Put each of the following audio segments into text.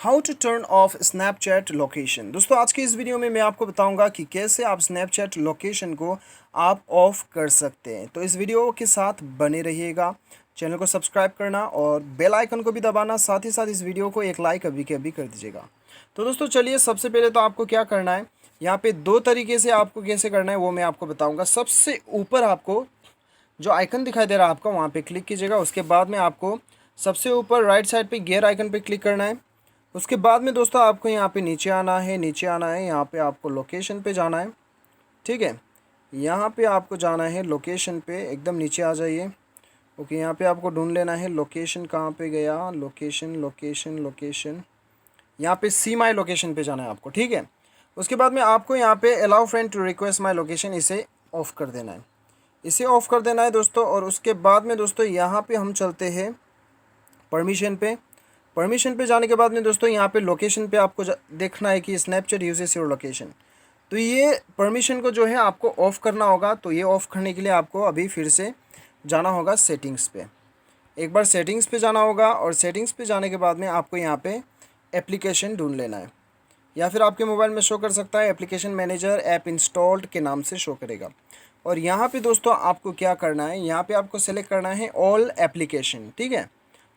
How to turn off Snapchat location. दोस्तों आज की इस वीडियो में मैं आपको बताऊंगा कि कैसे आप स्नैपचैट लोकेशन को आप ऑफ कर सकते हैं। तो इस वीडियो के साथ बने रहिएगा, चैनल को सब्सक्राइब करना और बेल आइकन को भी दबाना, साथ ही साथ इस वीडियो को एक लाइक अभी के अभी कर दीजिएगा। तो दोस्तों चलिए, सबसे पहले तो आपको क्या करना है, यहाँ पे दो तरीके से आपको कैसे करना है वो मैं आपको बताऊँगा। सबसे ऊपर आपको जो आइकन दिखाई दे रहा है आपका, वहाँ पे क्लिक कीजिएगा। उसके बाद में आपको सबसे ऊपर राइट साइड पे गियर आइकन पे क्लिक करना है। उसके बाद में दोस्तों आपको यहाँ पे नीचे आना है, यहाँ पे आपको लोकेशन पे जाना है। ठीक है, यहाँ पे आपको जाना है लोकेशन पे, एकदम नीचे आ जाइए। ओके, यहाँ पे आपको ढूंढ लेना है लोकेशन कहाँ पे गया, लोकेशन लोकेशन लोकेशन, यहाँ पे सी माई लोकेशन पे जाना है आपको। ठीक है, उसके बाद में आपको यहाँ पे allow friend to request my location, इसे ऑफ़ कर देना है, इसे ऑफ़ कर देना है दोस्तों। और उसके बाद में दोस्तों यहाँ पे हम चलते हैं परमिशन पे। परमिशन पे जाने के बाद में दोस्तों यहाँ पे लोकेशन पे आपको देखना है कि स्नैपचैट यूजेस योर लोकेशन। तो ये परमिशन को जो है आपको ऑफ़ करना होगा। तो ये ऑफ़ करने के लिए आपको अभी फिर से जाना होगा सेटिंग्स पे। एक बार सेटिंग्स पे जाना होगा और सेटिंग्स पे जाने के बाद में आपको यहाँ पे एप्लीकेशन ढूंढ लेना है, या फिर आपके मोबाइल में शो कर सकता है एप्लीकेशन मैनेजर ऐप इंस्टॉल्ड के नाम से शो करेगा। और यहाँ पे दोस्तों आपको क्या करना है, यहाँ पे आपको सेलेक्ट करना है ऑल एप्लीकेशन। ठीक है,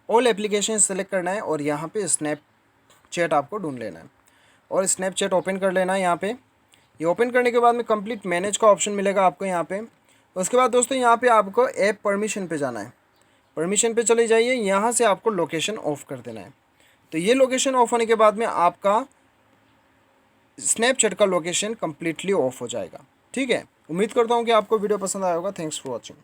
ऑल एप्लीकेशन सेलेक्ट करना है और यहाँ पे स्नैपचैट आपको ढूंढ लेना है और स्नैपचैट ओपन कर लेना है। यहाँ पे ये ओपन करने के बाद में कंप्लीट मैनेज का ऑप्शन मिलेगा आपको यहाँ पे। उसके बाद दोस्तों यहाँ पे आपको ऐप परमिशन पे जाना है, परमिशन पे चले जाइए, यहाँ से आपको लोकेशन ऑफ कर देना है। तो ये लोकेशन ऑफ होने के बाद में आपका स्नैपचैट का लोकेशन कम्प्लीटली ऑफ हो जाएगा। ठीक है, उम्मीद करता हूँ कि आपको वीडियो पसंद आया होगा। Thanks for watching.